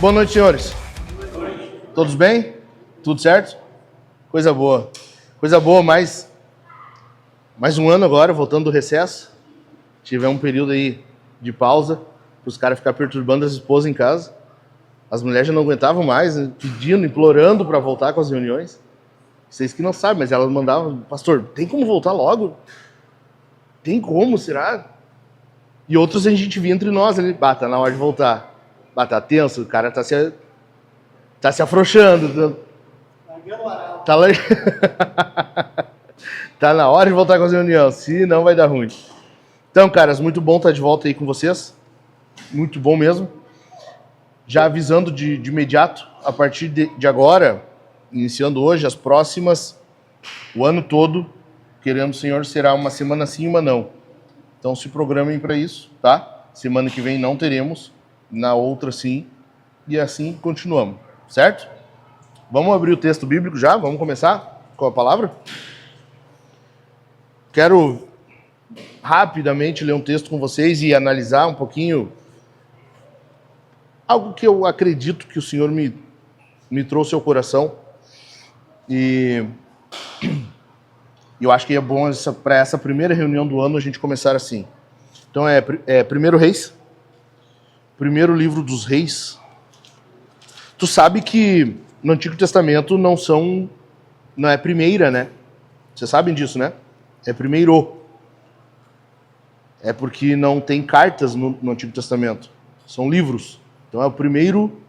Boa noite, senhores. Todos bem? Tudo certo? Coisa boa. Coisa boa, mais um ano agora, voltando do recesso. Tivemos um período aí de pausa, para os caras ficarem perturbando as esposas em casa. As mulheres já não aguentavam mais, né? Pedindo, implorando para voltar com as reuniões. Vocês que não sabem, mas elas mandavam: pastor, tem como voltar logo? Tem como, será? E outros a gente via entre nós ali: tá na hora de voltar. Tá tenso, o cara tá se afrouxando. Tá lá... tá na hora de voltar com as reuniões, senão vai dar ruim. Então, caras, muito bom estar de volta aí com vocês. Muito bom mesmo. Já avisando de imediato, a partir de agora, iniciando hoje, as próximas, o ano todo, querendo o Senhor, será uma semana sim e uma não. Então se programem para isso, tá? Semana que vem não teremos, na outra sim, e assim continuamos, certo? Vamos abrir o texto bíblico já? Vamos começar com a palavra? Quero rapidamente ler um texto com vocês e analisar um pouquinho algo que eu acredito que o Senhor me trouxe ao coração. E eu acho que é bom para essa primeira reunião do ano a gente começar assim. Então é 1 Reis, primeiro livro dos Reis. Tu sabe que no Antigo Testamento não é primeira, né? Vocês sabem disso, né? É primeiro. É porque não tem cartas no Antigo Testamento. São livros. Então é o primeiro.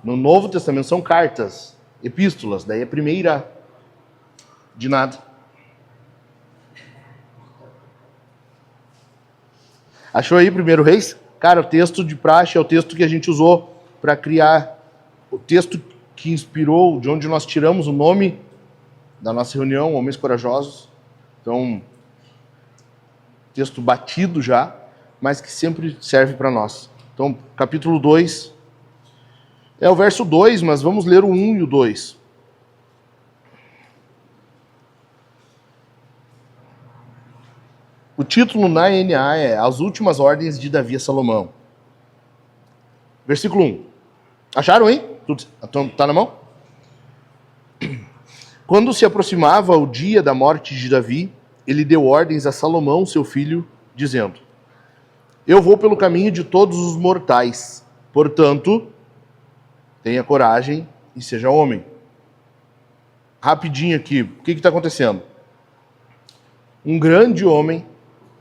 No Novo Testamento são cartas, epístolas. Daí é primeira de nada. Achou aí 1 Reis? Cara, o texto de praxe é o texto que a gente usou para criar o texto que inspirou, de onde nós tiramos o nome da nossa reunião, Homens Corajosos. Então, texto batido já, mas que sempre serve para nós. Então, capítulo 2, é o verso 2, mas vamos ler o 1 e o 2. O título na NA é As Últimas Ordens de Davi a Salomão. Versículo 1. Acharam, hein? Tá na mão? Quando se aproximava o dia da morte de Davi, ele deu ordens a Salomão, seu filho, dizendo: Eu vou pelo caminho de todos os mortais, portanto, tenha coragem e seja homem. Rapidinho aqui, o que está acontecendo? Um grande homem,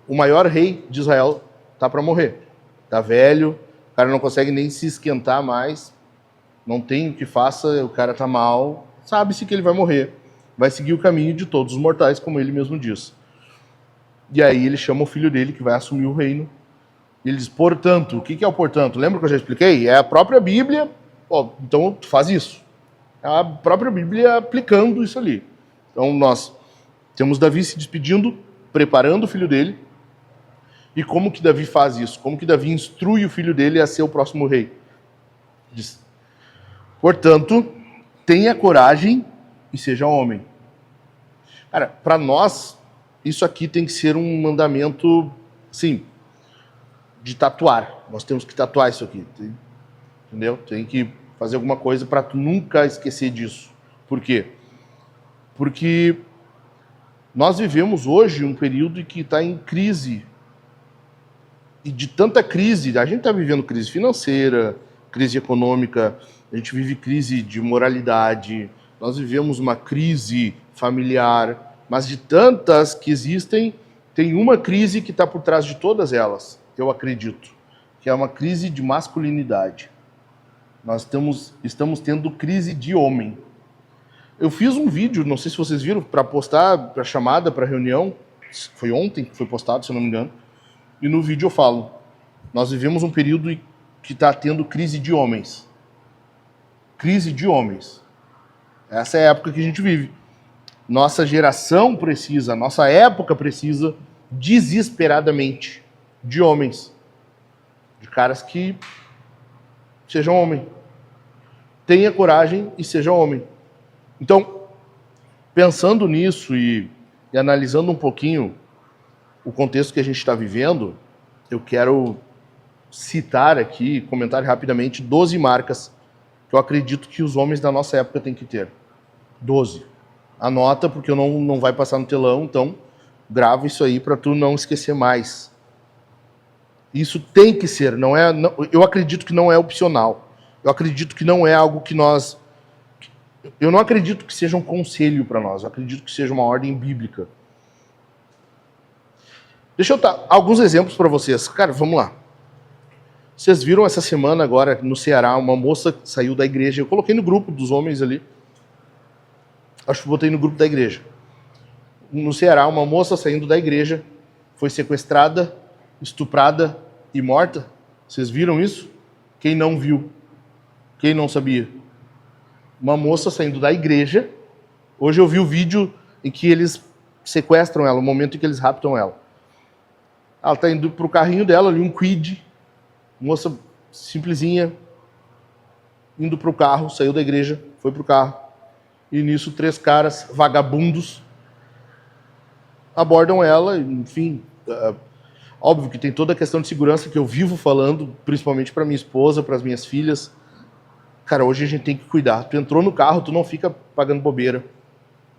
o maior rei de Israel, está para morrer. Está velho, o cara não consegue nem se esquentar mais, não tem o que faça, o cara está mal, sabe-se que ele vai morrer. Vai seguir o caminho de todos os mortais, como ele mesmo diz. E aí ele chama o filho dele, que vai assumir o reino. E ele diz: portanto, o que é o portanto? Lembra que eu já expliquei? É a própria Bíblia, então tu faz isso. É a própria Bíblia aplicando isso ali. Então nós temos Davi se despedindo, preparando o filho dele. E como que Davi faz isso? Como que Davi instrui o filho dele a ser o próximo rei? Diz: portanto, tenha coragem e seja homem. Cara, para nós, isso aqui tem que ser um mandamento, sim, de tatuar. Nós temos que tatuar isso aqui, entendeu? Tem que fazer alguma coisa para tu nunca esquecer disso. Por quê? Porque nós vivemos hoje um período que está em crise. E de tanta crise, a gente está vivendo crise financeira, crise econômica, a gente vive crise de moralidade, nós vivemos uma crise familiar, mas de tantas que existem, tem uma crise que está por trás de todas elas, eu acredito, que é uma crise de masculinidade. Nós estamos tendo crise de homem. Eu fiz um vídeo, não sei se vocês viram, para postar, para chamada, para reunião, foi ontem que foi postado, se eu não me engano, e no vídeo eu falo, nós vivemos um período que está tendo crise de homens. Crise de homens. Essa é a época que a gente vive. Nossa geração precisa, nossa época precisa desesperadamente de homens. De caras que sejam homem. Tenha coragem e seja homem. Então, pensando nisso e analisando um pouquinho o contexto que a gente está vivendo, eu quero citar aqui, comentar rapidamente 12 marcas que eu acredito que os homens da nossa época têm que ter. 12. Anota, porque eu não vai passar no telão, então grava isso aí para tu não esquecer mais. Isso tem que ser, eu acredito que não é opcional. Eu acredito que não é algo que nós... Eu não acredito que seja um conselho para nós, eu acredito que seja uma ordem bíblica. Deixa eu dar alguns exemplos para vocês. Cara, vamos lá. Vocês viram essa semana agora no Ceará, uma moça saiu da igreja, eu coloquei no grupo dos homens ali, acho que botei no grupo da igreja. No Ceará, uma moça saindo da igreja, foi sequestrada, estuprada e morta. Vocês viram isso? Quem não viu? Quem não sabia? Uma moça saindo da igreja. Hoje eu vi o vídeo em que eles sequestram ela, o momento em que eles raptam ela. Ela está indo para o carrinho dela ali, um Kwid, moça simplesinha, indo para o carro, saiu da igreja, foi para o carro. E nisso 3 caras vagabundos abordam ela, enfim, óbvio que tem toda a questão de segurança que eu vivo falando, principalmente para minha esposa, para as minhas filhas. Cara, hoje a gente tem que cuidar. Tu entrou no carro, tu não fica pagando bobeira.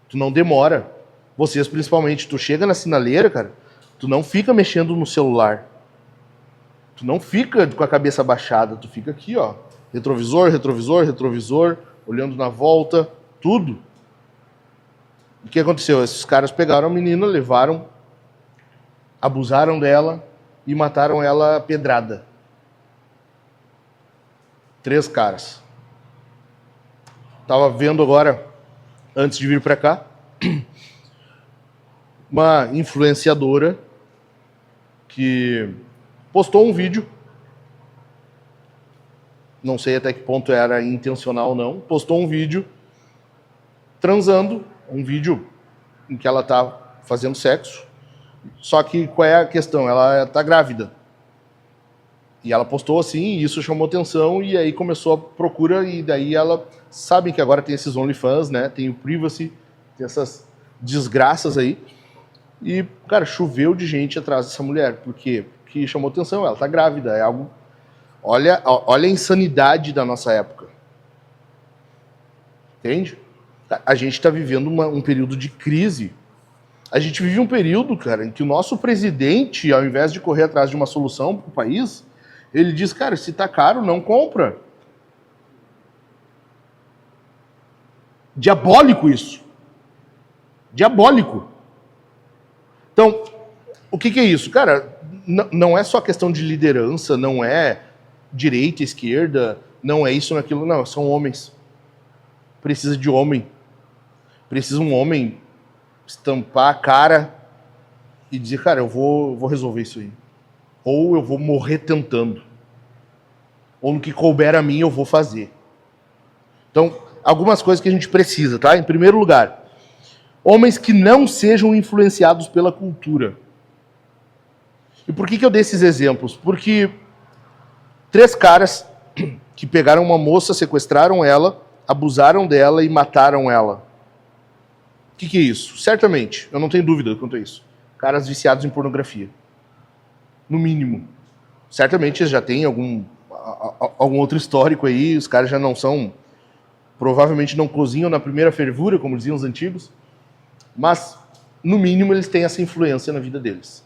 Tu não demora. Vocês, principalmente, tu chega na sinaleira, cara, tu não fica mexendo no celular. Tu não fica com a cabeça baixada, tu fica aqui, ó, retrovisor, retrovisor, retrovisor, olhando na volta, tudo. O que aconteceu? Esses caras pegaram a menina, levaram, abusaram dela e mataram ela a pedrada. 3 caras. Tava vendo agora, antes de vir para cá, uma influenciadora que postou um vídeo, não sei até que ponto era intencional ou não, postou um vídeo transando, um vídeo em que ela tá fazendo sexo, só que qual é a questão? Ela tá grávida. E ela postou assim, e isso chamou atenção, e aí começou a procura, e daí ela... Sabem que agora tem esses OnlyFans, né? Tem o Privacy, tem essas desgraças aí. E, cara, choveu de gente atrás dessa mulher, porque que chamou atenção, ela tá grávida, é algo... Olha a insanidade da nossa época. Entende? A gente está vivendo um período de crise. A gente vive um período, cara, em que o nosso presidente, ao invés de correr atrás de uma solução para o país, ele diz, cara, se tá caro, não compra. Diabólico isso. Diabólico. Então, o que é isso? Cara, não é só questão de liderança, não é direita, esquerda, não é isso, naquilo, não, são homens. Precisa de homem. Precisa um homem estampar a cara e dizer, cara, eu vou resolver isso aí. Ou eu vou morrer tentando. Ou no que couber a mim eu vou fazer. Então, algumas coisas que a gente precisa, tá? Em primeiro lugar, homens que não sejam influenciados pela cultura. E por que eu dei esses exemplos? Porque 3 caras que pegaram uma moça, sequestraram ela, abusaram dela e mataram ela. O que é isso? Certamente, eu não tenho dúvida quanto a isso. Caras viciados em pornografia. No mínimo. Certamente eles já têm algum outro histórico aí, os caras já não são... Provavelmente não cozinham na primeira fervura, como diziam os antigos, mas, no mínimo, eles têm essa influência na vida deles.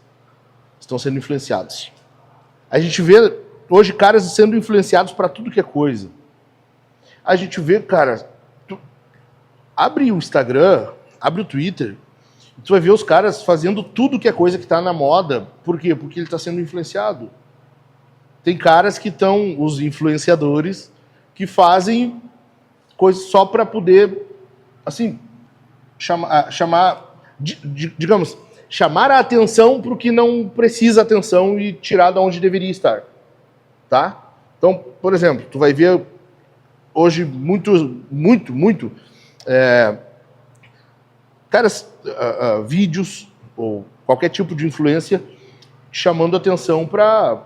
Estão sendo influenciados. A gente vê, hoje, caras sendo influenciados para tudo que é coisa. A gente vê, cara, abre o Instagram, abre o Twitter, tu vai ver os caras fazendo tudo que é coisa que está na moda. Por quê? Porque ele está sendo influenciado. Tem caras que estão, os influenciadores, que fazem coisas só para poder, assim, digamos, chamar a atenção para o que não precisa atenção e tirar de onde deveria estar. Tá? Então, por exemplo, tu vai ver hoje muito, caras, vídeos ou qualquer tipo de influência chamando atenção para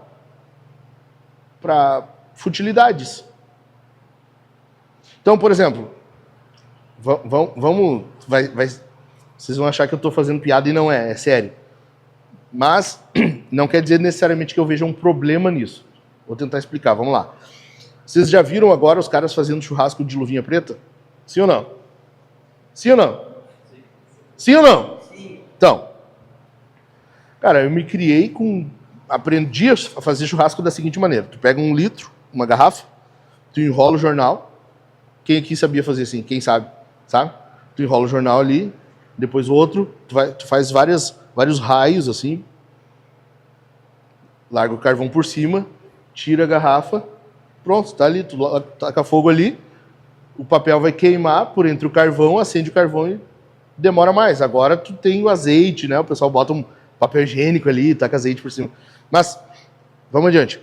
futilidades. Então, por exemplo, vocês vão achar que eu estou fazendo piada e não é sério. Mas não quer dizer necessariamente que eu veja um problema nisso. Vou tentar explicar, vamos lá. Vocês já viram agora os caras fazendo churrasco de luvinha preta? Sim ou não? Sim ou não? Sim ou não? Sim. Então, cara, eu me criei com... Aprendi a fazer churrasco da seguinte maneira. Tu pega 1 litro, uma garrafa, tu enrola o jornal. Quem aqui sabia fazer assim? Quem sabe? Sabe? Tu enrola o jornal ali, depois o outro, tu faz vários raios assim, larga o carvão por cima, tira a garrafa, pronto, tá ali, tu taca fogo ali, o papel vai queimar por entre o carvão, acende o carvão e demora mais. Agora tu tem o azeite, né? O pessoal bota um papel higiênico ali, taca azeite por cima. Mas, vamos adiante.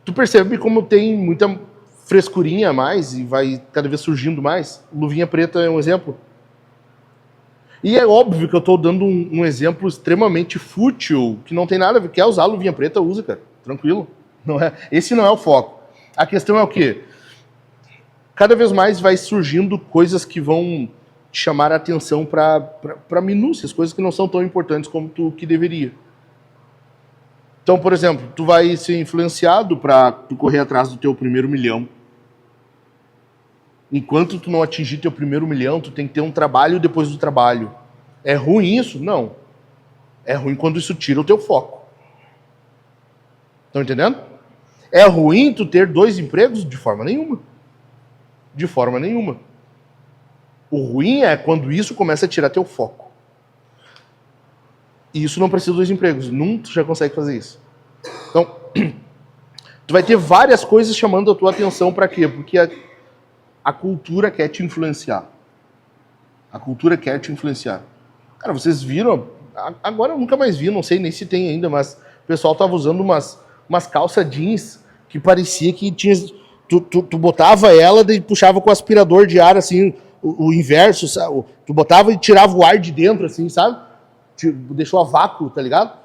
Tu percebe como tem muita frescurinha a mais e vai cada vez surgindo mais. Luvinha preta é um exemplo. E é óbvio que eu estou dando um exemplo extremamente fútil, que não tem nada a ver. Quer usar luvinha preta, usa, cara. Tranquilo. Não é, esse não é o foco. A questão é o quê? Cada vez mais vai surgindo coisas que vão chamar a atenção para minúcias, coisas que não são tão importantes como que deveria. Então, por exemplo, tu vai ser influenciado para tu correr atrás do teu primeiro milhão. Enquanto tu não atingir teu primeiro milhão, tu tem que ter um trabalho depois do trabalho. É ruim isso? Não. É ruim quando isso tira o teu foco. Estão entendendo? É ruim tu ter 2 empregos? De forma nenhuma. De forma nenhuma. O ruim é quando isso começa a tirar teu foco. E isso não precisa de 2 empregos. Nunca tu já consegue fazer isso. Então, tu vai ter várias coisas chamando a tua atenção para quê? Porque a cultura quer te influenciar. A cultura quer te influenciar. Cara, vocês viram? Agora eu nunca mais vi, não sei nem se tem ainda, mas o pessoal tava usando umas calças jeans que parecia que tinha... Tu botava ela e puxava com o aspirador de ar, assim, o inverso, sabe? Tu botava e tirava o ar de dentro, assim, sabe? Deixou a vácuo, tá ligado?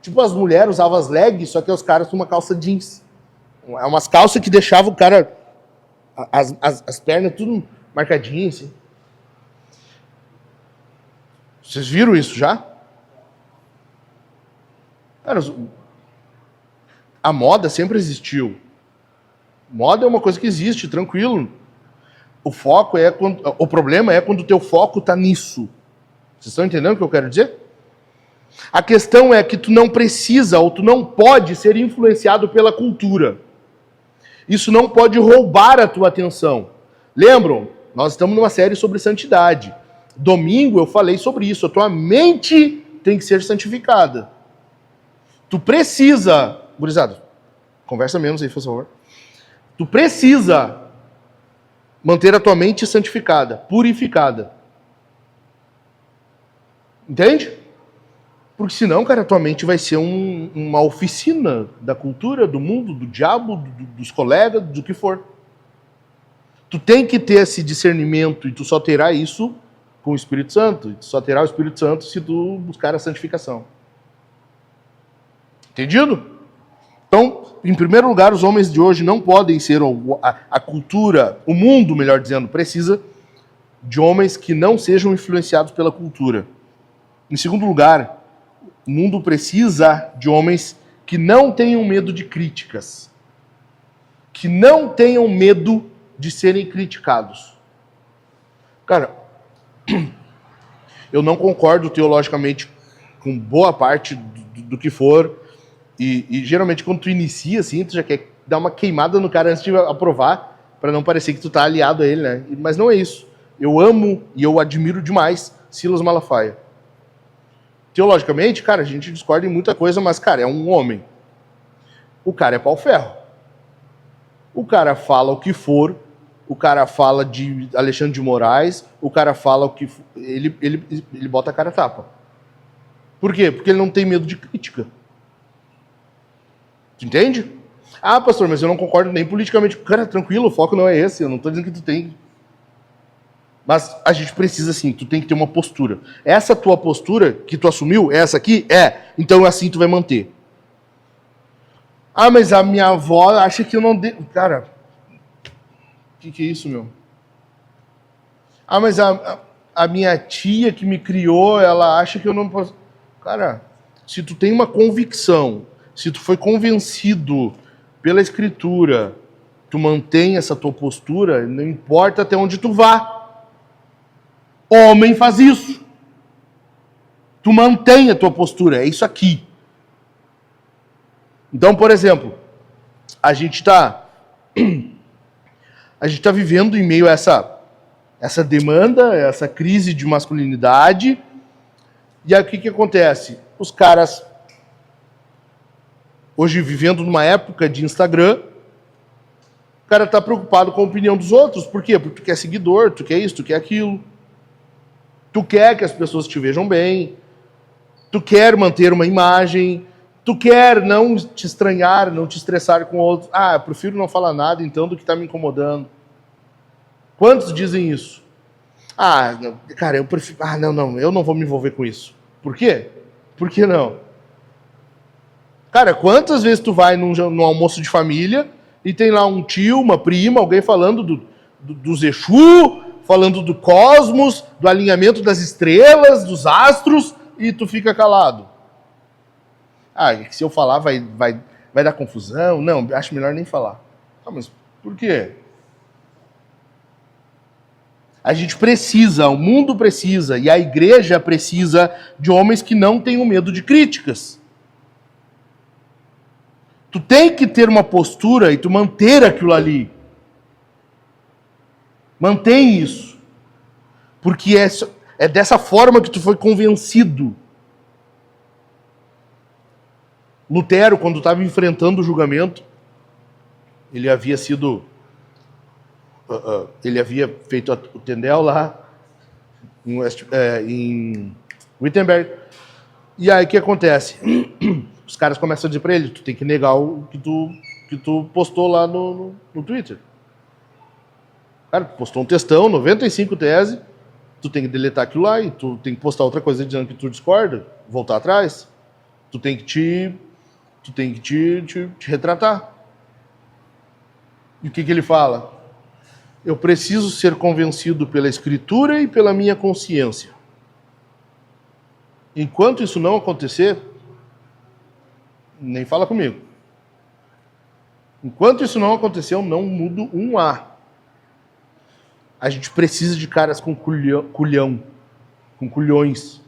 Tipo, as mulheres usavam as legs, só que os caras com uma calça jeans. É umas calças que deixavam o cara... As pernas tudo marcadinhas, assim. Vocês viram isso já? Cara, a moda sempre existiu. Moda é uma coisa que existe, tranquilo. O problema é quando o teu foco está nisso. Vocês estão entendendo o que eu quero dizer? A questão é que tu não precisa ou tu não pode ser influenciado pela cultura. Isso não pode roubar a tua atenção. Lembram? Nós estamos numa série sobre santidade. Domingo eu falei sobre isso. A tua mente tem que ser santificada. Tu precisa... Gurizada, conversa menos aí, por favor. Tu precisa manter a tua mente santificada, purificada. Entende? Porque senão, cara, a tua mente vai ser uma oficina da cultura, do mundo, do diabo, dos colegas, do que for. Tu tem que ter esse discernimento e tu só terá isso com o Espírito Santo. E tu só terá o Espírito Santo se tu buscar a santificação. Entendido? Então, em primeiro lugar, os homens de hoje não podem ser a cultura, o mundo, melhor dizendo, precisa de homens que não sejam influenciados pela cultura. Em segundo lugar, o mundo precisa de homens que não tenham medo de críticas, que não tenham medo de serem criticados. Cara, eu não concordo teologicamente com boa parte do que for, e geralmente quando tu inicia assim, tu já quer dar uma queimada no cara antes de aprovar, para não parecer que tu tá aliado a ele, né? Mas não é isso. Eu amo e eu admiro demais Silas Malafaia. Teologicamente, cara, a gente discorda em muita coisa, mas, cara, é um homem. O cara é pau-ferro. O cara fala o que for, o cara fala de Alexandre de Moraes, o cara fala o que... Ele bota a cara a tapa. Por quê? Porque ele não tem medo de crítica. Tu entende? Ah, pastor, mas eu não concordo nem politicamente. Cara, tranquilo, o foco não é esse, eu não estou dizendo que tu tem... Mas a gente precisa, assim, tu tem que ter uma postura. Essa tua postura que tu assumiu, essa aqui, então assim tu vai manter. Ah, mas a minha avó acha que eu não... Cara, o que é isso, meu? Ah, mas a minha tia que me criou, ela acha que eu não posso... Cara, se tu tem uma convicção, se tu foi convencido pela Escritura, tu mantém essa tua postura, não importa até onde tu vá. Homem faz isso. Tu mantém a tua postura, é isso aqui. Então, por exemplo, a gente está vivendo em meio a essa demanda, essa crise de masculinidade. E aí o que acontece? Os caras, hoje vivendo numa época de Instagram, o cara está preocupado com a opinião dos outros. Por quê? Porque tu quer seguidor, tu quer isso, tu quer aquilo. Tu quer que as pessoas te vejam bem. Tu quer manter uma imagem. Tu quer não te estranhar, não te estressar com outros. Eu prefiro não falar nada então do que está me incomodando. Quantos dizem isso? Cara, eu prefiro... não, eu não vou me envolver com isso. Por quê? Por que não? Cara, quantas vezes tu vai num almoço de família e tem lá um tio, uma prima, alguém falando dos Exu, falando do cosmos, do alinhamento das estrelas, dos astros, e tu fica calado. Se eu falar vai dar confusão? Não, acho melhor nem falar. Mas por quê? A gente precisa, o mundo precisa, e a igreja precisa de homens que não tenham medo de críticas. Tu tem que ter uma postura e tu manter aquilo ali. Mantém isso. Porque é dessa forma que tu foi convencido. Lutero, quando estava enfrentando o julgamento, ele havia feito o Tendel lá em Wittenberg. E aí o que acontece? Os caras começam a dizer para ele, tu tem que negar o que tu postou lá no Twitter. Cara, tu postou um textão, 95 teses, tu tem que deletar aquilo lá e tu tem que postar outra coisa dizendo que tu discorda, voltar atrás. Tu tem que te retratar. E o que ele fala? Eu preciso ser convencido pela Escritura e pela minha consciência. Enquanto isso não acontecer, nem fala comigo. Enquanto isso não acontecer, eu não mudo um A. A gente precisa de caras com culhão, com culhões.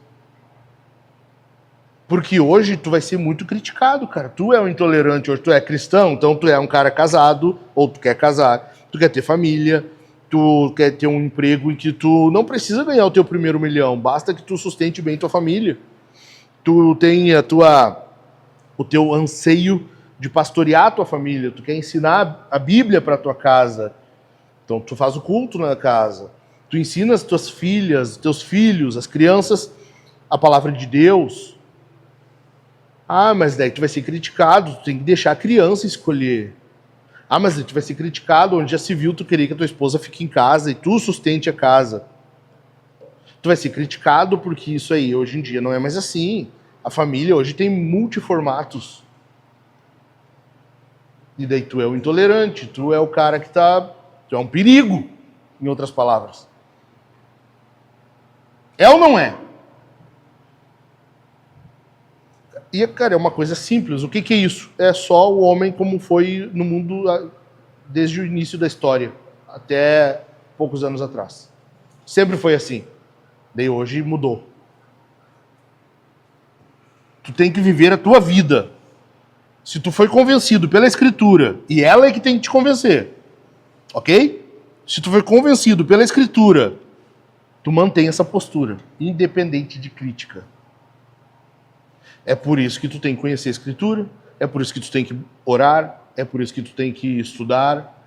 Porque hoje tu vai ser muito criticado, cara. Tu é um intolerante, hoje tu é cristão, então tu é um cara casado, ou tu quer casar, tu quer ter família, tu quer ter um emprego em que tu não precisa ganhar o teu primeiro milhão, basta que tu sustente bem tua família. Tu tem o teu anseio de pastorear a tua família, tu quer ensinar a Bíblia para tua casa, então tu faz o culto na casa, tu ensina as tuas filhas, teus filhos, as crianças, a palavra de Deus. Mas daí tu vai ser criticado, tu tem que deixar a criança escolher. Mas daí tu vai ser criticado, onde já se viu tu querer que a tua esposa fique em casa e tu sustente a casa. Tu vai ser criticado porque isso aí hoje em dia não é mais assim. A família hoje tem multiformatos. E daí tu é o intolerante, tu é o cara que tu é um perigo, em outras palavras. É ou não é? E, cara, é uma coisa simples. O que é isso? É só o homem como foi no mundo desde o início da história, até poucos anos atrás. Sempre foi assim. Daí hoje mudou. Tu tem que viver a tua vida. Se tu foi convencido pela Escritura, e ela é que tem que te convencer, ok? Se tu foi convencido pela Escritura, tu mantém essa postura, independente de crítica. É por isso que tu tem que conhecer a Escritura, é por isso que tu tem que orar, é por isso que tu tem que estudar.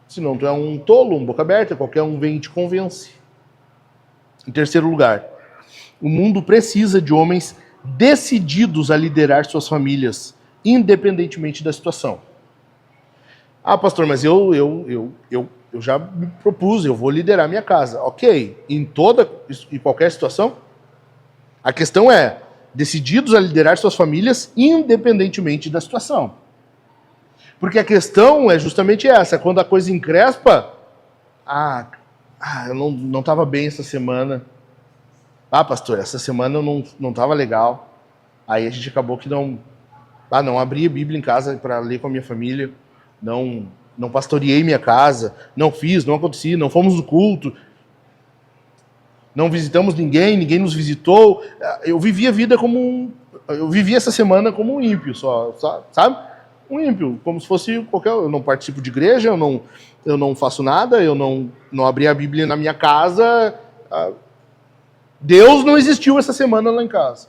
Senão tu é um tolo, um boca aberta, qualquer um vem e te convence. Em terceiro lugar, o mundo precisa de homens decididos a liderar suas famílias, independentemente da situação. Pastor, mas eu já me propus, eu vou liderar minha casa. Ok, em qualquer situação? A questão é, decididos a liderar suas famílias independentemente da situação. Porque a questão é justamente essa, quando a coisa encrespa, eu não estava bem essa semana. Pastor, essa semana eu não estava legal. Aí a gente acabou que não Não abri a Bíblia em casa para ler com a minha família, não pastoreei minha casa, não fiz, não aconteci, não fomos no culto, não visitamos ninguém nos visitou. Eu vivi a vida eu vivi essa semana como um ímpio só, sabe? Um ímpio, como se fosse qualquer... Eu não participo de igreja, eu não faço nada, eu não abri a Bíblia na minha casa. Deus não existiu essa semana lá em casa.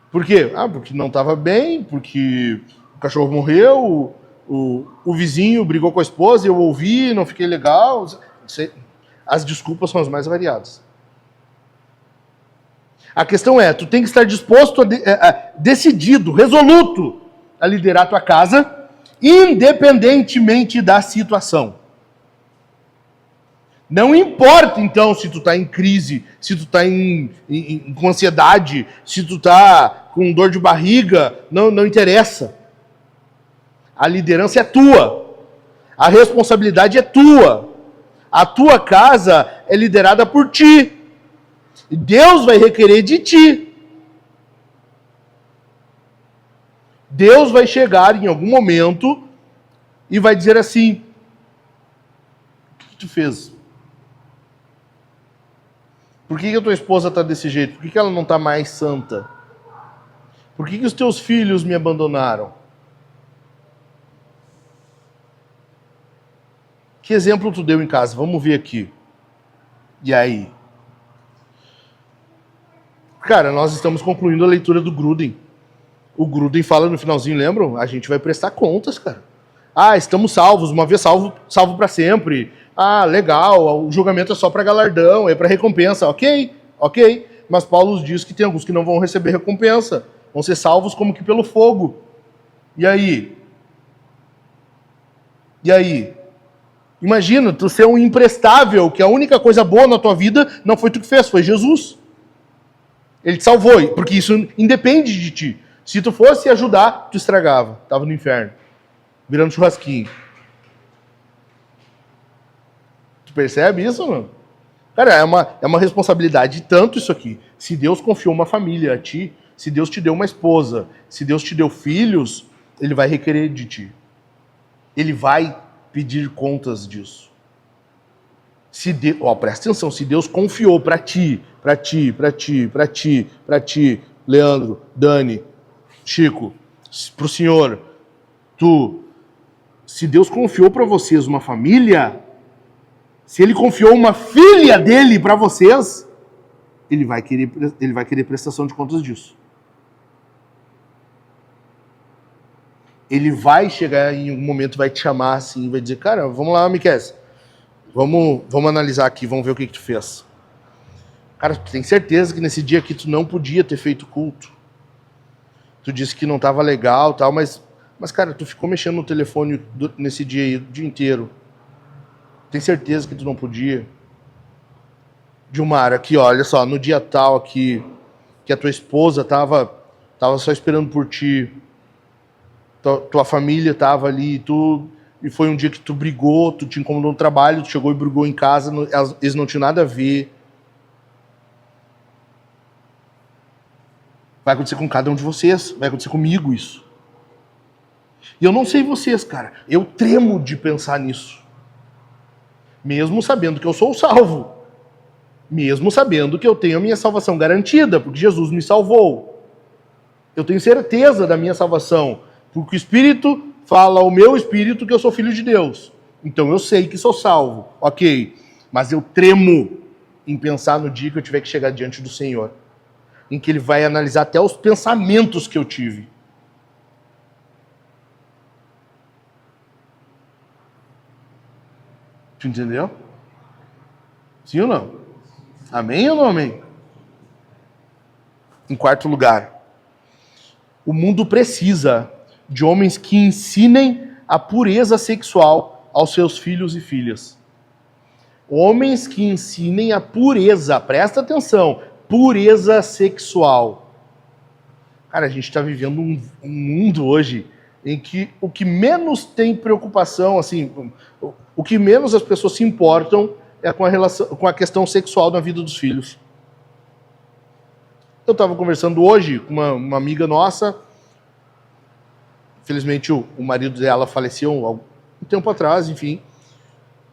Por quê? Porque não estava bem, porque o cachorro morreu, o vizinho brigou com a esposa, eu ouvi, não fiquei legal. As desculpas são as mais variadas. A questão é, tu tem que estar disposto, decidido, resoluto, a liderar a tua casa, independentemente da situação. Não importa, então, se tu está em crise, se tu está com ansiedade, se tu está com dor de barriga, não interessa. A liderança é tua. A responsabilidade é tua. A tua casa é liderada por ti. E Deus vai requerer de ti. Deus vai chegar em algum momento e vai dizer assim: o que tu fez? Por que a tua esposa está desse jeito? Por que ela não está mais santa? Por que os teus filhos me abandonaram? Que exemplo tu deu em casa? Vamos ver aqui. E aí? Cara, nós estamos concluindo a leitura do Grudem. O Grudem fala no finalzinho, lembram? A gente vai prestar contas, cara. Estamos salvos, uma vez salvo para sempre. Legal, o julgamento é só para galardão, é para recompensa. Ok. Mas Paulo diz que tem alguns que não vão receber recompensa. Vão ser salvos como que pelo fogo. E aí? Imagina, tu ser um imprestável, que a única coisa boa na tua vida não foi tu que fez, foi Jesus. Ele te salvou, porque isso independe de ti. Se tu fosse ajudar, tu estragava. Tava no inferno, virando churrasquinho. Tu percebe isso, não? Cara, é uma responsabilidade tanto isso aqui. Se Deus confiou uma família a ti, se Deus te deu uma esposa, se Deus te deu filhos, Ele vai requerer de ti. Ele vai pedir contas disso. Presta atenção, se Deus confiou para ti, Leandro, Dani, Chico, pro senhor, se Deus confiou para vocês uma família, se Ele confiou uma filha dele para vocês, ele vai querer prestação de contas disso. Ele vai chegar em um momento, vai te chamar assim, vai dizer, cara, vamos lá, Miquel, vamos analisar aqui, vamos ver o que tu fez. Cara, tu tem certeza que nesse dia aqui tu não podia ter feito culto? Tu disse que não estava legal e tal, mas cara, tu ficou mexendo no telefone nesse dia aí, o dia inteiro. Tem certeza que tu não podia? Dilmar, aqui, ó, olha só, no dia tal aqui, que a tua esposa tava só esperando por ti, tua família tava ali, e foi um dia que tu brigou, tu te incomodou no trabalho, tu chegou e brigou em casa, eles não tinham nada a ver. Vai acontecer com cada um de vocês, vai acontecer comigo isso. E eu não sei vocês, cara, eu tremo de pensar nisso. Mesmo sabendo que eu sou salvo. Mesmo sabendo que eu tenho a minha salvação garantida, porque Jesus me salvou. Eu tenho certeza da minha salvação, porque o Espírito fala ao meu espírito que eu sou filho de Deus. Então eu sei que sou salvo, ok. Mas eu tremo em pensar no dia que eu tiver que chegar diante do Senhor, em que Ele vai analisar até os pensamentos que eu tive. Tu entendeu? Sim ou não? Amém ou não amém? Em quarto lugar, o mundo precisa de homens que ensinem a pureza sexual aos seus filhos e filhas. Homens que ensinem a pureza, presta atenção, pureza sexual. Cara, a gente está vivendo um mundo hoje em que o que menos tem preocupação, assim, o que menos as pessoas se importam é com a questão sexual na vida dos filhos. Eu estava conversando hoje com uma amiga nossa. Infelizmente, o marido dela faleceu há um tempo atrás, enfim.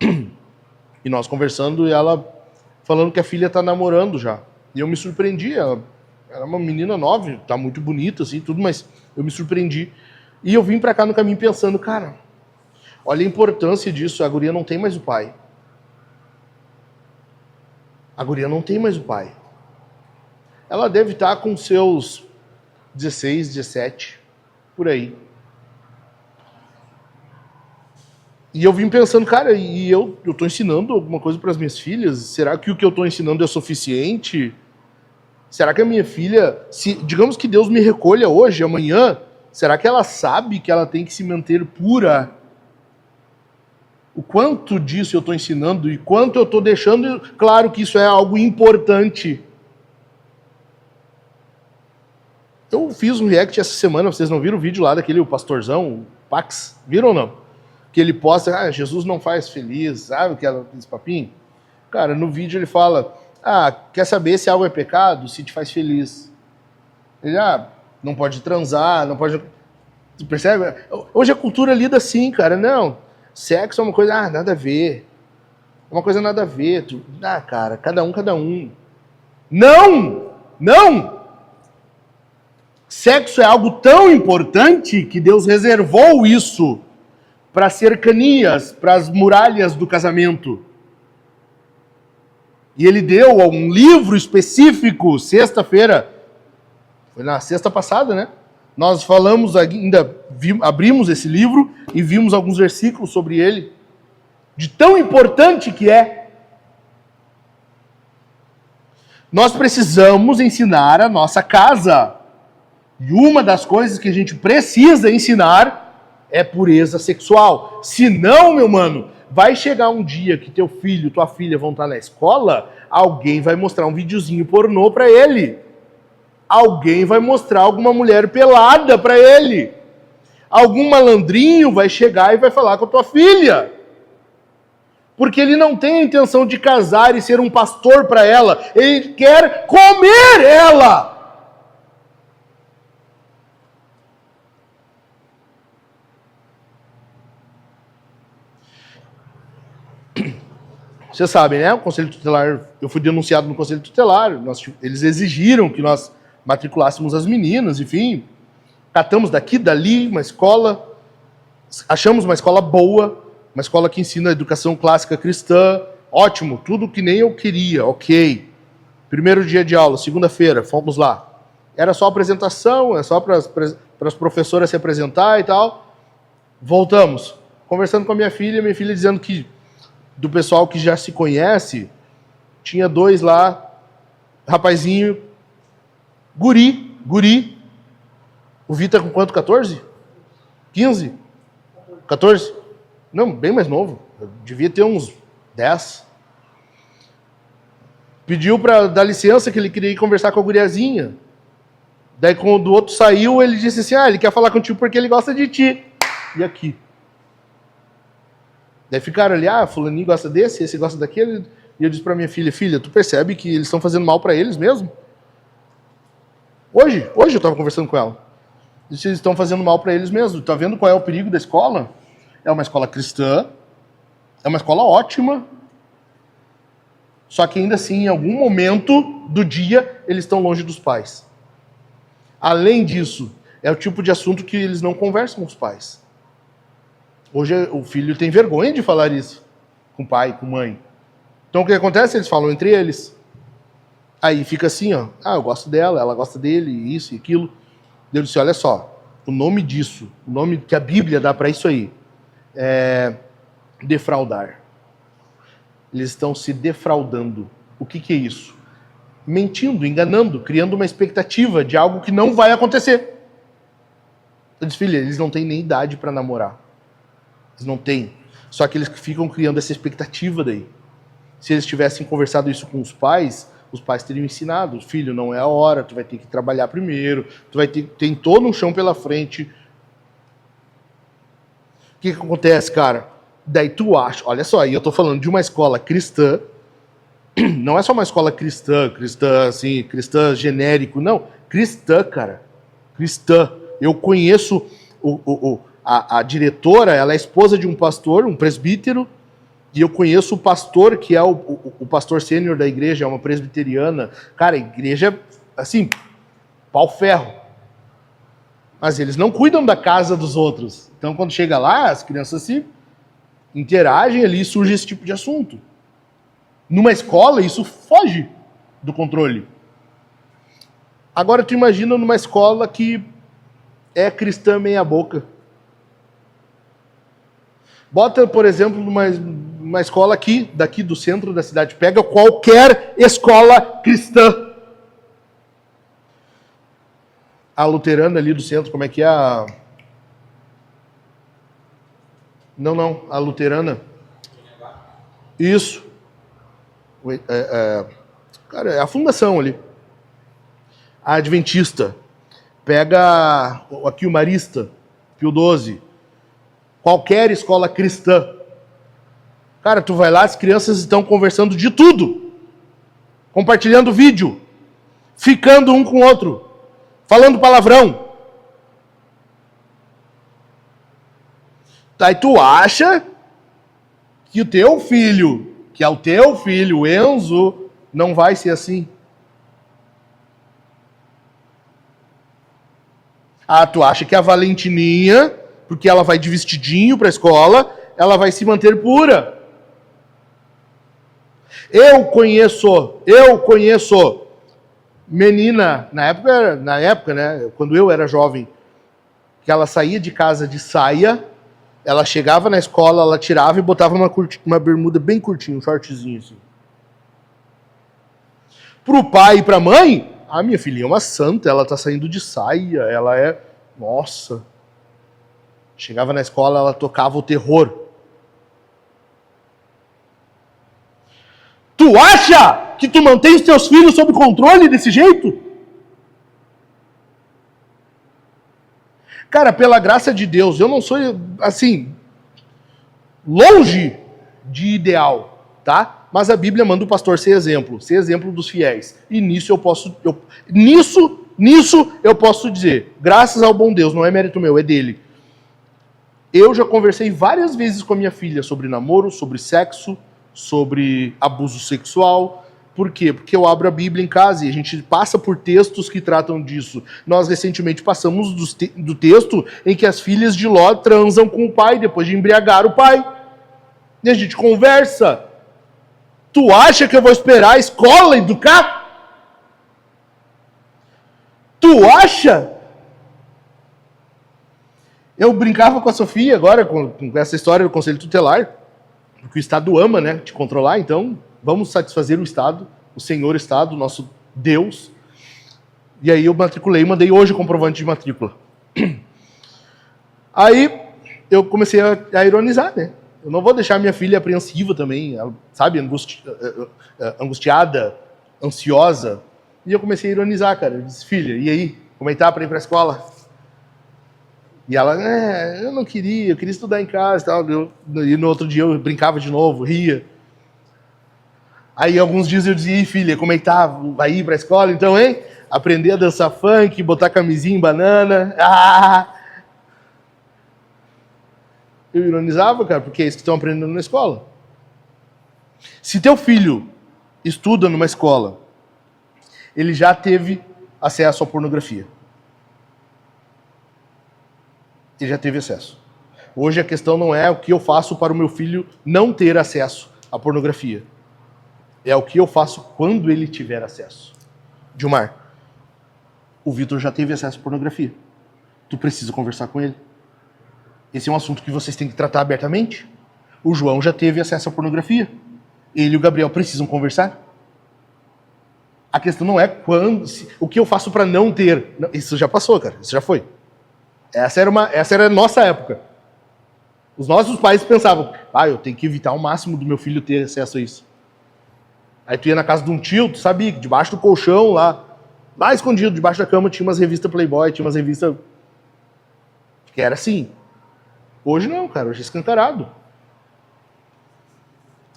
E nós conversando e ela falando que a filha está namorando já. E eu me surpreendi. Ela era uma menina nova, tá muito bonita, assim, tudo, mas eu me surpreendi. E eu vim para cá no caminho pensando, cara, olha a importância disso. A guria não tem mais o pai. A guria não tem mais o pai. Ela deve estar com seus 16, 17, por aí. E eu vim pensando, cara, e eu estou ensinando alguma coisa para as minhas filhas? Será que o que eu estou ensinando é suficiente? Será que a minha filha, se digamos que Deus me recolha hoje, amanhã, será que ela sabe que ela tem que se manter pura? O quanto disso eu estou ensinando e quanto eu estou deixando claro que isso é algo importante. Eu fiz um react essa semana, vocês não viram o vídeo lá daquele o pastorzão, o Pax? Viram ou não? Que ele posta, Jesus não faz feliz, sabe aquele papinho? Cara, no vídeo ele fala, quer saber se algo é pecado? Se te faz feliz. Ele, não pode transar, não pode... Tu percebe? Hoje a cultura lida assim, cara, não, sexo é uma coisa, nada a ver. Uma coisa nada a ver. Cara, cada um. Não! Não! Sexo é algo tão importante que Deus reservou isso para as cercanias, para as muralhas do casamento. E ele deu um livro específico, sexta-feira, foi na sexta passada, né? Nós falamos, abrimos esse livro e vimos alguns versículos sobre ele, de tão importante que é. Nós precisamos ensinar a nossa casa. E uma das coisas que a gente precisa ensinar é pureza sexual. Se não, meu mano, vai chegar um dia que teu filho, tua filha vão estar na escola, alguém vai mostrar um videozinho pornô pra ele. Alguém vai mostrar alguma mulher pelada pra ele. Algum malandrinho vai chegar e vai falar com a tua filha. Porque ele não tem a intenção de casar e ser um pastor pra ela. Ele quer comer ela. Vocês sabem, né? O Conselho Tutelar, eu fui denunciado no Conselho Tutelar, eles exigiram que nós matriculássemos as meninas, enfim. Catamos daqui, dali, uma escola, achamos uma escola boa, uma escola que ensina educação clássica cristã, ótimo, tudo que nem eu queria, ok. Primeiro dia de aula, segunda-feira, fomos lá. Era só apresentação, é só para as professoras se apresentar e tal. Voltamos, conversando com a minha filha dizendo que do pessoal que já se conhece, tinha 2 lá, rapazinho, guri. O Vitor com quanto? 14? 15? 14? Não, bem mais novo. Eu devia ter uns 10. Pediu para dar licença que ele queria ir conversar com a guriazinha. Daí quando o outro saiu, ele disse assim, ele quer falar contigo porque ele gosta de ti. E aqui? Daí ficaram ali, fulaninho gosta desse, esse gosta daquele. E eu disse para minha filha, tu percebe que eles estão fazendo mal para eles mesmo? Hoje eu estava conversando com ela. Eu disse, eles estão fazendo mal para eles mesmo. Tá vendo qual é o perigo da escola? É uma escola cristã, é uma escola ótima, só que ainda assim, em algum momento do dia, eles estão longe dos pais. Além disso, é o tipo de assunto que eles não conversam com os pais. Hoje o filho tem vergonha de falar isso com o pai, com a mãe. Então o que acontece? Eles falam entre eles. Aí fica assim, eu gosto dela, ela gosta dele, isso e aquilo. Deus disse, olha só, o nome disso, o nome que a Bíblia dá para isso aí, é defraudar. Eles estão se defraudando. O que é isso? Mentindo, enganando, criando uma expectativa de algo que não vai acontecer. Eu disse, filha, eles não têm nem idade para namorar. Eles não têm. Só que eles ficam criando essa expectativa daí. Se eles tivessem conversado isso com os pais teriam ensinado, filho, não é a hora, tu vai ter que trabalhar primeiro, tu vai ter, tem todo um chão pela frente. O que acontece, cara? Daí tu acha, olha só, aí eu tô falando de uma escola cristã, Não é só uma escola cristã assim, cristã genérico, não. Cristã, cara. Cristã. Eu conheço a diretora, ela é esposa de um pastor, um presbítero, e eu conheço o pastor, que é o pastor sênior da igreja, é uma presbiteriana. Cara, a igreja, assim, pau-ferro. Mas eles não cuidam da casa dos outros. Então, quando chega lá, as crianças se interagem ali e surge esse tipo de assunto. Numa escola, isso foge do controle. Agora, tu imagina numa escola que é cristã meia boca. Bota, por exemplo, numa escola daqui do centro da cidade. Pega qualquer escola cristã. A luterana ali do centro, como é que é a... Não, a luterana. Isso. Cara, é a fundação ali. A adventista. Pega aqui o Marista, Pio XII. Qualquer escola cristã. Cara, tu vai lá, as crianças estão conversando de tudo. Compartilhando vídeo. Ficando um com o outro. Falando palavrão. Aí tu acha que o teu filho, o Enzo, não vai ser assim? Ah, tu acha que a Valentininha, porque ela vai de vestidinho pra escola, ela vai se manter pura? Eu conheço menina, na época, né, quando eu era jovem, que ela saía de casa de saia, ela chegava na escola, ela tirava e botava uma bermuda bem curtinha, um shortzinho assim. Pro pai e pra mãe, a minha filhinha é uma santa, ela tá saindo de saia, ela é... Nossa! Chegava na escola, ela tocava o terror. Tu acha que tu mantém os teus filhos sob controle desse jeito? Cara, pela graça de Deus, eu não sou, assim, longe de ideal, tá? Mas a Bíblia manda o pastor ser exemplo dos fiéis. E nisso eu posso, nisso eu posso dizer, graças ao bom Deus, não é mérito meu, é dele. Eu já conversei várias vezes com a minha filha sobre namoro, sobre sexo, sobre abuso sexual. Por quê? Porque eu abro a Bíblia em casa e a gente passa por textos que tratam disso. Nós recentemente passamos do texto em que as filhas de Ló transam com o pai depois de embriagar o pai. E a gente conversa. Tu acha que eu vou esperar a escola educar? Tu acha? Eu brincava com a Sofia agora, com essa história do Conselho Tutelar, porque o Estado ama, né, te controlar, então vamos satisfazer o Estado, o Senhor Estado, nosso Deus. E aí eu matriculei, mandei hoje o comprovante de matrícula. Aí eu comecei a ironizar, né? Eu não vou deixar minha filha apreensiva também, sabe, angustiada, ansiosa. E eu comecei a ironizar, cara. Eu disse, filha, e aí? Como é que tá pra ir pra escola? E ela, eu não queria, eu queria estudar em casa e tal. E no outro dia eu brincava de novo, ria. Aí alguns dias eu dizia, filha, como é que tá? Vai ir pra escola então, hein? Aprender a dançar funk, botar camisinha em banana. Eu ironizava, cara, porque é isso que estão aprendendo na escola. Se teu filho estuda numa escola, ele já teve acesso à pornografia. Ele já teve acesso. Hoje a questão não é o que eu faço para o meu filho não ter acesso à pornografia. É o que eu faço quando ele tiver acesso. Gilmar, o Vitor já teve acesso à pornografia. Tu precisa conversar com ele. Esse é um assunto que vocês têm que tratar abertamente. O João já teve acesso à pornografia. Ele e o Gabriel precisam conversar. A questão não é o que eu faço para não ter. Isso já passou, cara. Isso já foi. Essa era a nossa época. Os nossos pais pensavam, eu tenho que evitar ao máximo do meu filho ter acesso a isso. Aí tu ia na casa de um tio, tu sabia que debaixo do colchão lá escondido, debaixo da cama, tinha umas revistas Playboy, tinha umas revistas que era assim. Hoje não, cara, hoje é escancarado.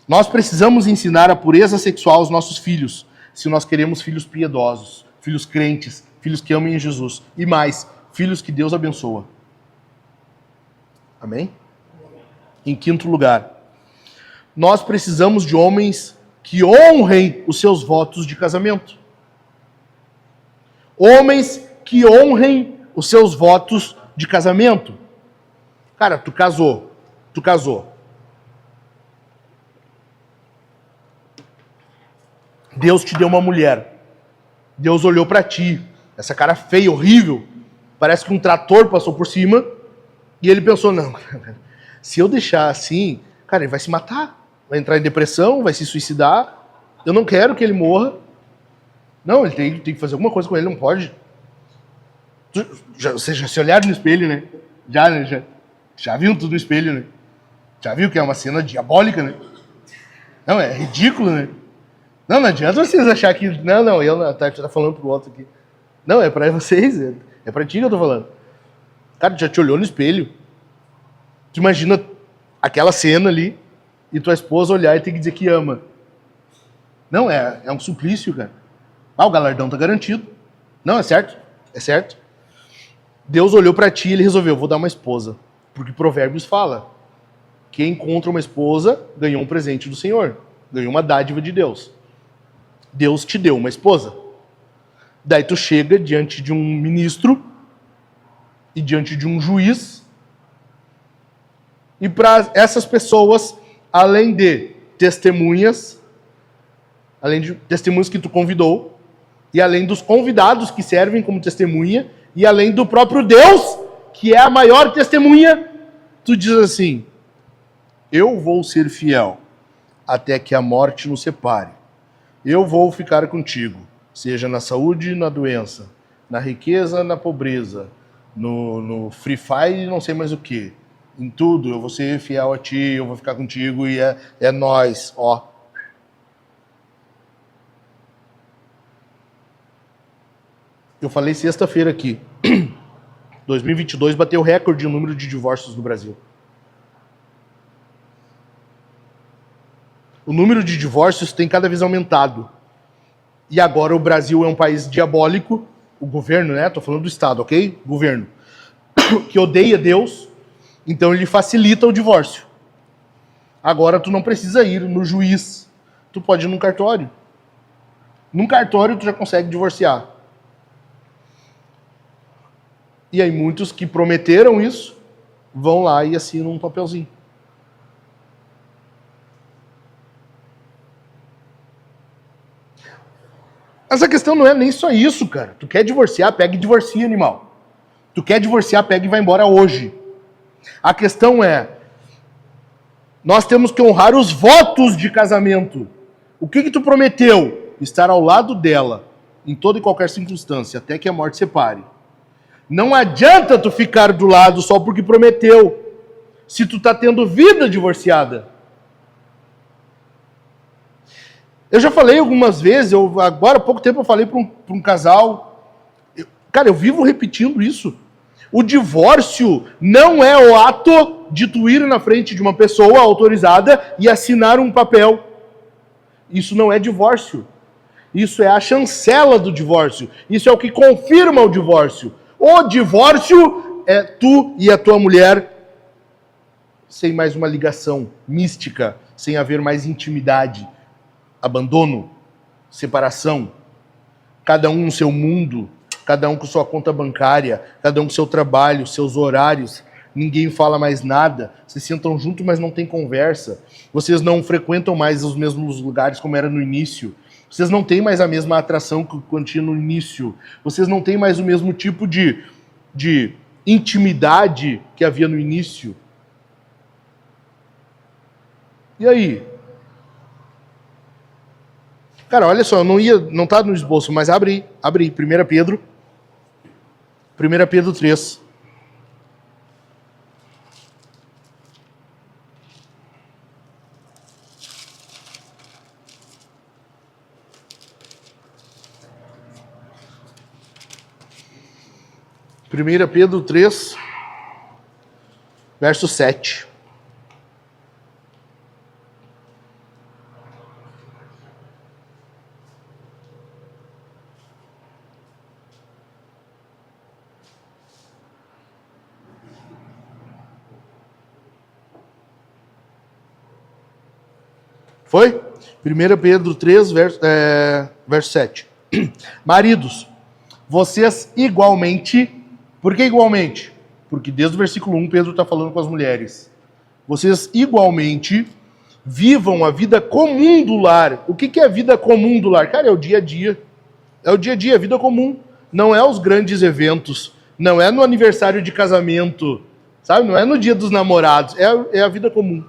Nós precisamos ensinar a pureza sexual aos nossos filhos, se nós queremos filhos piedosos, filhos crentes, filhos que amem Jesus. E mais, filhos que Deus abençoa. Amém? Em quinto lugar, nós precisamos de homens que honrem os seus votos de casamento. Homens que honrem os seus votos de casamento. Cara, tu casou. Deus te deu uma mulher. Deus olhou pra ti. Essa cara feia, horrível. Parece que um trator passou por cima. E ele pensou, não, se eu deixar assim, cara, ele vai se matar. Vai entrar em depressão, vai se suicidar. Eu não quero que ele morra. Não, ele tem que fazer alguma coisa com ele, não pode. Vocês já se olharam no espelho, né? Já viu tudo no espelho, né? Já viu que é uma cena diabólica, né? Não, é ridículo, né? Não adianta vocês achar que... Não, eu tá falando pro outro aqui. Não, é pra vocês, é pra ti que eu tô falando. Cara, tu já te olhou no espelho? Tu imagina aquela cena ali e tua esposa olhar e ter que dizer que ama. Não, é um suplício, cara. O galardão tá garantido. Não, é certo. Deus olhou pra ti e ele resolveu, vou dar uma esposa. Porque Provérbios fala, quem encontra uma esposa ganhou um presente do Senhor. Ganhou uma dádiva de Deus. Deus te deu uma esposa. Daí tu chega diante de um ministro e diante de um juiz. E para essas pessoas, além de testemunhas que tu convidou, e além dos convidados que servem como testemunha, e além do próprio Deus, que é a maior testemunha, tu diz assim, eu vou ser fiel até que a morte nos separe. Eu vou ficar contigo, seja na saúde e na doença, na riqueza, na pobreza, no Free Fire e não sei mais o que. Em tudo, eu vou ser fiel a ti, eu vou ficar contigo e é nós, ó. Eu falei sexta-feira aqui, 2022 bateu recorde de número de divórcios no Brasil. O número de divórcios tem cada vez aumentado. E agora o Brasil é um país diabólico, o governo, né? Tô falando do Estado, ok? Governo. Que odeia Deus, então ele facilita o divórcio. Agora tu não precisa ir no juiz, tu pode ir num cartório. Num cartório tu já consegue divorciar. E aí muitos que prometeram isso, vão lá e assinam um papelzinho. Mas a questão não é nem só isso, cara. Tu quer divorciar, pega e divorcia, animal. Tu quer divorciar, pega e vai embora hoje. A questão é, nós temos que honrar os votos de casamento. O que tu prometeu? Estar ao lado dela, em toda e qualquer circunstância, até que a morte separe. Não adianta tu ficar do lado só porque prometeu, se tu tá tendo vida divorciada. Eu já falei algumas vezes, agora há pouco tempo eu falei para um casal, eu vivo repetindo isso. O divórcio não é o ato de tu ir na frente de uma pessoa autorizada e assinar um papel. Isso não é divórcio. Isso é a chancela do divórcio. Isso é o que confirma o divórcio. O divórcio é tu e a tua mulher sem mais uma ligação mística, sem haver mais intimidade. Abandono, separação, cada um no seu mundo, cada um com sua conta bancária, cada um com seu trabalho, seus horários, ninguém fala mais nada, vocês sentam juntos, mas não tem conversa, vocês não frequentam mais os mesmos lugares como era no início, vocês não têm mais a mesma atração que quando tinha no início, vocês não têm mais o mesmo tipo de intimidade que havia no início. E aí? Cara, olha só, não tá no esboço, mas abre 1 Pedro 3. Primeira Pedro 3, verso 7. Foi? 1 Pedro 3, verso 7. Maridos, vocês igualmente... Por que igualmente? Porque desde o versículo 1 Pedro está falando com as mulheres. Vocês igualmente vivam a vida comum do lar. O que é a vida comum do lar? Cara, é o dia a dia. É o dia a dia, a vida comum. Não é os grandes eventos. Não é no aniversário de casamento. Sabe? Não é no dia dos namorados. É a vida comum.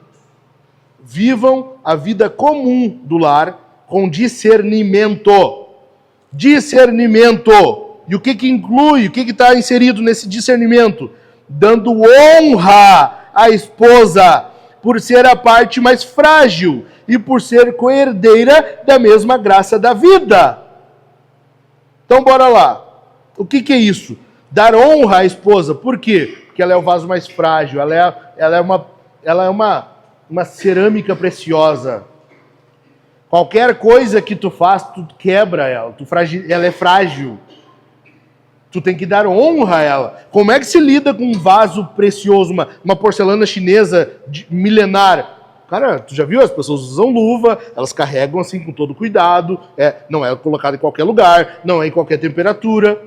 Vivam a vida comum do lar com discernimento. Discernimento. E o que inclui? O que está inserido nesse discernimento? Dando honra à esposa por ser a parte mais frágil e por ser coerdeira da mesma graça da vida. Então, bora lá. O que é isso? Dar honra à esposa. Por quê? Porque ela é o vaso mais frágil. Ela é uma cerâmica preciosa. Qualquer coisa que tu faz, tu quebra ela. Ela é frágil. Tu tem que dar honra a ela. Como é que se lida com um vaso precioso, uma porcelana chinesa milenar? Cara, tu já viu? As pessoas usam luva, elas carregam assim com todo cuidado. Não é colocado em qualquer lugar, não é em qualquer temperatura.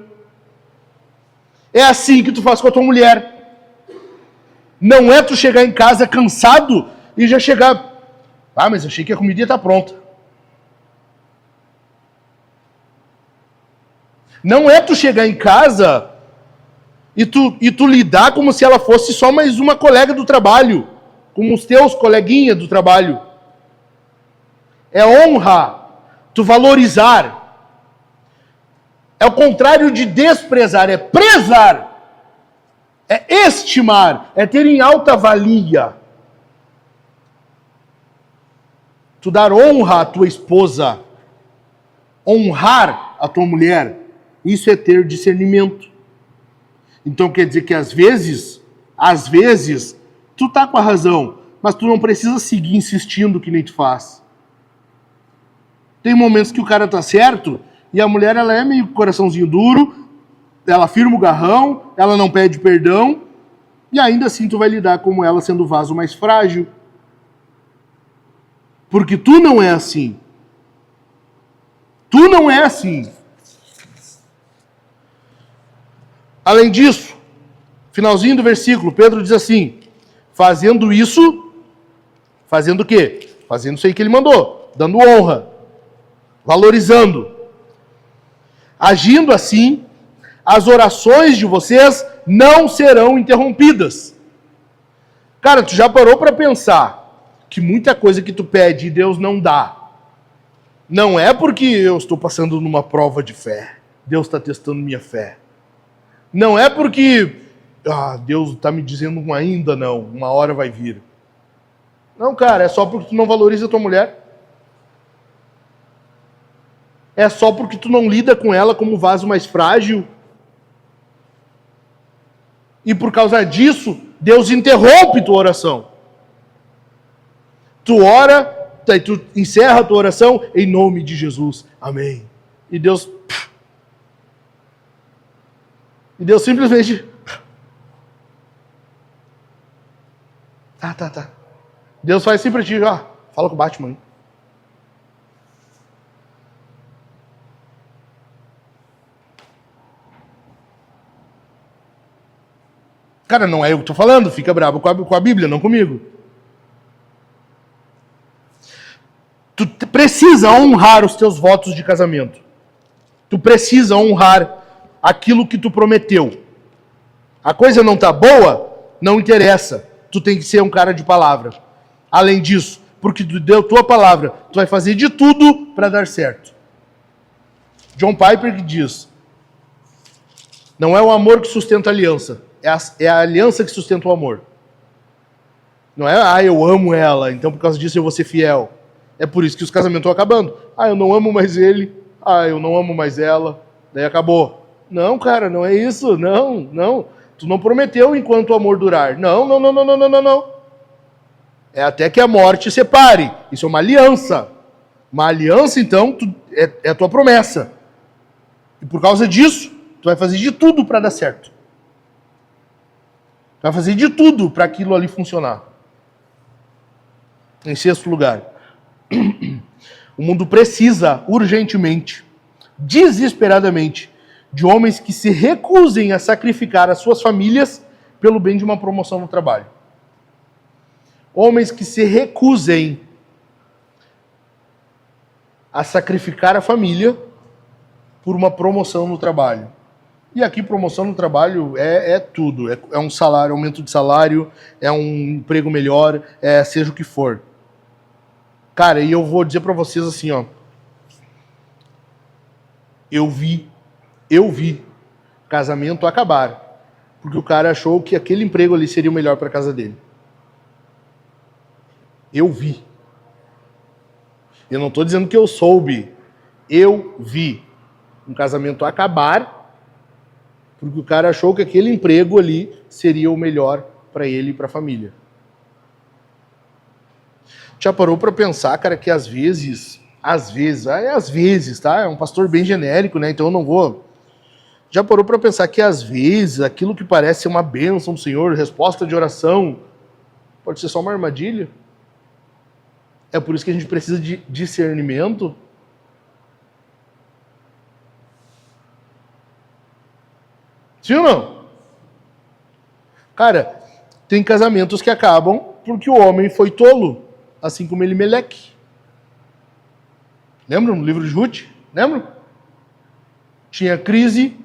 É assim que tu faz com a tua mulher. Não é tu chegar em casa cansado e já chegar... Ah, mas eu achei que a comida está pronta. Não é tu chegar em casa e tu lidar como se ela fosse só mais uma colega do trabalho, como os teus coleguinhas do trabalho. É honra, tu valorizar. É o contrário de desprezar, é prezar. É estimar, é ter em alta valia. Tu dar honra à tua esposa, honrar a tua mulher. Isso é ter discernimento. Então quer dizer que às vezes, tu tá com a razão, mas tu não precisa seguir insistindo que nem tu faz. Tem momentos que o cara tá certo e a mulher ela é meio coraçãozinho duro, ela firma o garrão, ela não pede perdão e ainda assim tu vai lidar como ela sendo o vaso mais frágil. Porque tu não é assim. Tu não é assim. Além disso, finalzinho do versículo, Pedro diz assim, fazendo isso, fazendo o quê? Fazendo isso aí que ele mandou, dando honra, valorizando. Agindo assim, as orações de vocês não serão interrompidas. Cara, tu já parou para pensar que muita coisa que tu pede e Deus não dá, não é porque eu estou passando numa prova de fé, Deus está testando minha fé. Não é porque Deus está me dizendo um ainda não, uma hora vai vir. Não, cara, é só porque tu não valoriza a tua mulher. É só porque tu não lida com ela como vaso mais frágil. E por causa disso, Deus interrompe tua oração. Tu ora, daí tu encerra a tua oração em nome de Jesus. Amém. E Deus simplesmente... Tá. Deus faz assim pra ti, fala com o Batman. Cara, não é eu que tô falando, fica bravo com a Bíblia, não comigo. Tu precisa honrar os teus votos de casamento. Tu precisa honrar aquilo que tu prometeu. A coisa não tá boa? Não interessa. Tu tem que ser um cara de palavra. Além disso, porque tu deu tua palavra, tu vai fazer de tudo para dar certo. John Piper que diz, não é o amor que sustenta a aliança, é a aliança que sustenta o amor. Não é, eu amo ela, então por causa disso eu vou ser fiel. É por isso que os casamentos estão acabando. Eu não amo mais ele, eu não amo mais ela, daí acabou. Não, cara, não é isso, não. Tu não prometeu enquanto o amor durar. Não. É até que a morte separe. Isso é uma aliança. Uma aliança, então, é a tua promessa. E por causa disso, tu vai fazer de tudo para dar certo. Tu vai fazer de tudo para aquilo ali funcionar. Em sexto lugar, O mundo precisa, urgentemente, desesperadamente, de homens que se recusem a sacrificar as suas famílias pelo bem de uma promoção no trabalho. Homens que se recusem a sacrificar a família por uma promoção no trabalho. E aqui promoção no trabalho é tudo. É um salário, aumento de salário, é um emprego melhor, seja o que for. Cara, e eu vou dizer pra vocês assim, ó. Eu vi casamento acabar, porque o cara achou que aquele emprego ali seria o melhor para a casa dele. Eu vi. Eu não estou dizendo que eu soube. Eu vi um casamento acabar, porque o cara achou que aquele emprego ali seria o melhor para ele e para a família. Já parou para pensar, cara, que às vezes, tá? É um pastor bem genérico, né? Então eu não vou... Já parou para pensar que às vezes aquilo que parece ser uma bênção do Senhor, resposta de oração, pode ser só uma armadilha? É por isso que a gente precisa de discernimento. Sim ou não? Cara, tem casamentos que acabam porque o homem foi tolo, assim como Elimeleque. Lembram no livro de Ruth? Lembram? Tinha crise.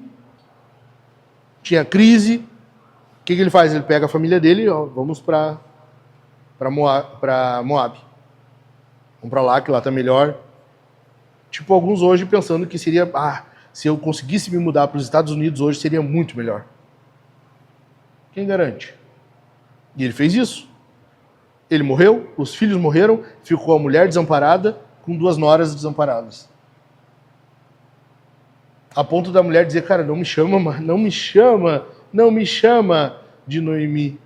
O que ele faz? Ele pega a família dele, ó, vamos para Moab. Vamos para lá, que lá tá melhor. Tipo, alguns hoje pensando que seria... se eu conseguisse me mudar para os Estados Unidos hoje, seria muito melhor. Quem garante? E ele fez isso. Ele morreu, os filhos morreram, ficou a mulher desamparada com 2 noras desamparadas. A ponto da mulher dizer, cara, não me chama de Noemi.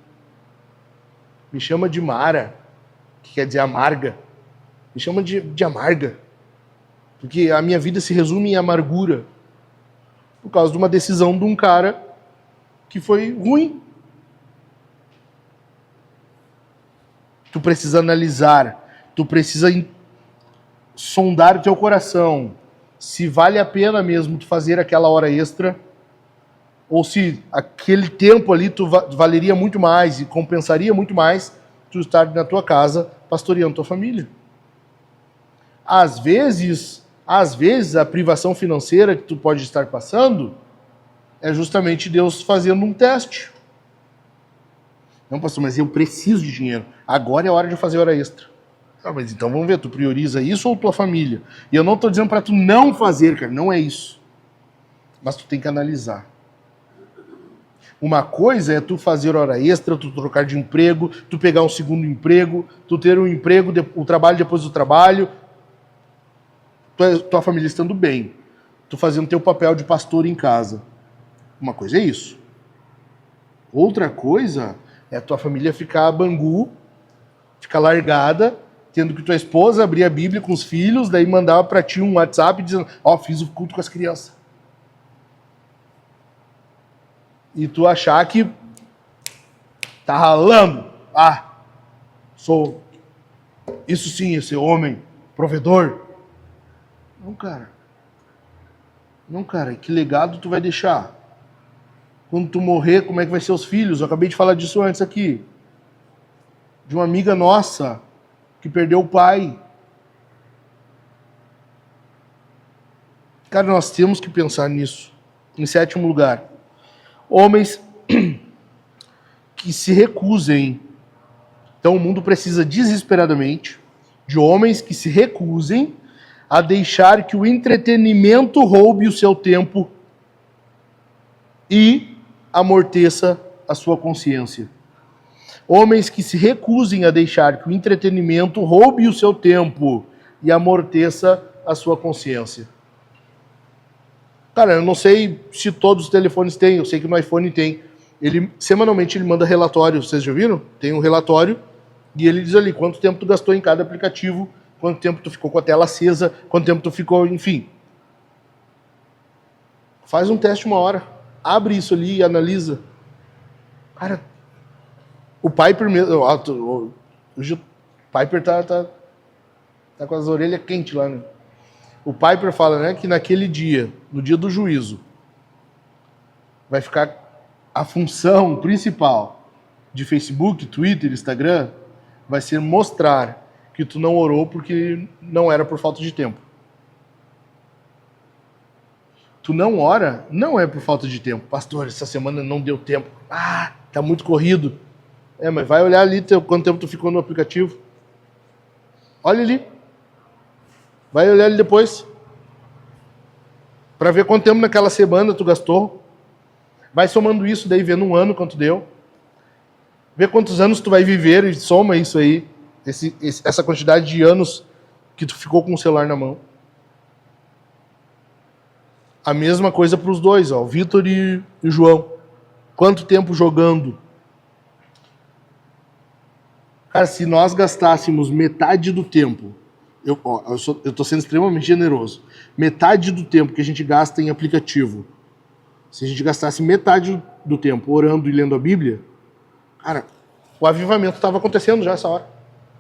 Me chama de Mara, que quer dizer amarga. Me chama de amarga. Porque a minha vida se resume em amargura. Por causa de uma decisão de um cara que foi ruim. Tu precisa analisar, tu precisa sondar o teu coração, se vale a pena mesmo tu fazer aquela hora extra, ou se aquele tempo ali tu valeria muito mais e compensaria muito mais tu estar na tua casa pastoreando tua família. Às vezes a privação financeira que tu pode estar passando é justamente Deus fazendo um teste. Não, pastor, mas eu preciso de dinheiro. Agora é a hora de fazer hora extra. Mas então vamos ver, tu prioriza isso ou tua família? E eu não estou dizendo para tu não fazer, cara, não é isso. Mas tu tem que analisar. Uma coisa é tu fazer hora extra, tu trocar de emprego, tu pegar um segundo emprego, tu ter um emprego, o trabalho depois do trabalho, tua família estando bem, tu fazendo teu papel de pastor em casa. Uma coisa é isso. Outra coisa é tua família ficar bangu, ficar largada, tendo que tua esposa abrir a Bíblia com os filhos, daí mandar para ti um WhatsApp dizendo, fiz o culto com as crianças. E tu achar que tá ralando. Sou isso sim, esse homem provedor. Não, cara, que legado tu vai deixar? Quando tu morrer, como é que vai ser os filhos? Eu acabei de falar disso antes aqui. De uma amiga nossa que perdeu o pai. Cara, nós temos que pensar nisso. Em 7º lugar, homens que se recusem. Então o mundo precisa desesperadamente de homens que se recusem a deixar que o entretenimento roube o seu tempo e amorteça a sua consciência. Homens que se recusem a deixar que o entretenimento roube o seu tempo e amorteça a sua consciência. Cara, eu não sei se todos os telefones têm, eu sei que no iPhone tem. Semanalmente ele manda relatório, vocês já viram? Tem um relatório e ele diz ali quanto tempo tu gastou em cada aplicativo, quanto tempo tu ficou com a tela acesa, quanto tempo tu ficou, enfim. Faz um teste 1 hora, abre isso ali e analisa. Cara, o Piper mesmo, o Piper tá Tá com as orelhas quentes lá, né? O Piper fala, né, que naquele dia, no dia do juízo, vai ficar a função principal de Facebook, Twitter, Instagram, vai ser mostrar que tu não orou porque não era por falta de tempo. Tu não ora, não é por falta de tempo. Pastor, essa semana não deu tempo. Ah, tá muito corrido. Mas vai olhar ali quanto tempo tu ficou no aplicativo. Olha ali. Vai olhar ali depois. Para ver quanto tempo naquela semana tu gastou. Vai somando isso, daí vendo um ano quanto deu. Vê quantos anos tu vai viver e soma isso aí. Essa quantidade de anos que tu ficou com o celular na mão. A mesma coisa para os dois, ó, o Vitor e o João. Quanto tempo jogando? Cara, se nós gastássemos metade do tempo, eu tô sendo extremamente generoso, metade do tempo que a gente gasta em aplicativo, se a gente gastasse metade do tempo orando e lendo a Bíblia, cara, o avivamento estava acontecendo já essa hora.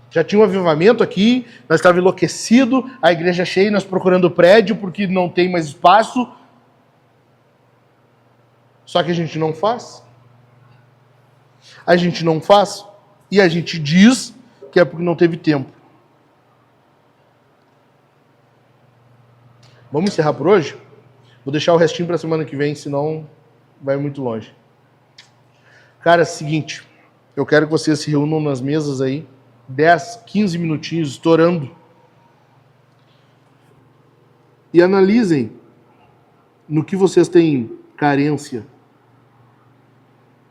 Já tinha um avivamento aqui, nós estávamos enlouquecidos, a igreja cheia, nós procurando prédio porque não tem mais espaço. Só que a gente não faz. A gente não faz e a gente diz que é porque não teve tempo. Vamos encerrar por hoje? Vou deixar o restinho para a semana que vem, senão vai muito longe. Cara, é o seguinte, eu quero que vocês se reúnam nas mesas aí, 10, 15 minutinhos, estourando. E analisem no que vocês têm carência,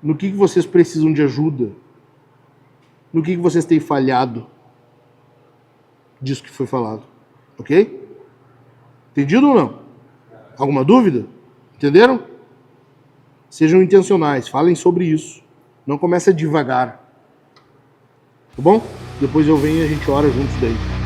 no que vocês precisam de ajuda, no que vocês têm falhado disso que foi falado. Ok? Entendido ou não? Alguma dúvida? Entenderam? Sejam intencionais, falem sobre isso. Não comece a devagar. Tá bom? Depois eu venho e a gente ora juntos daí.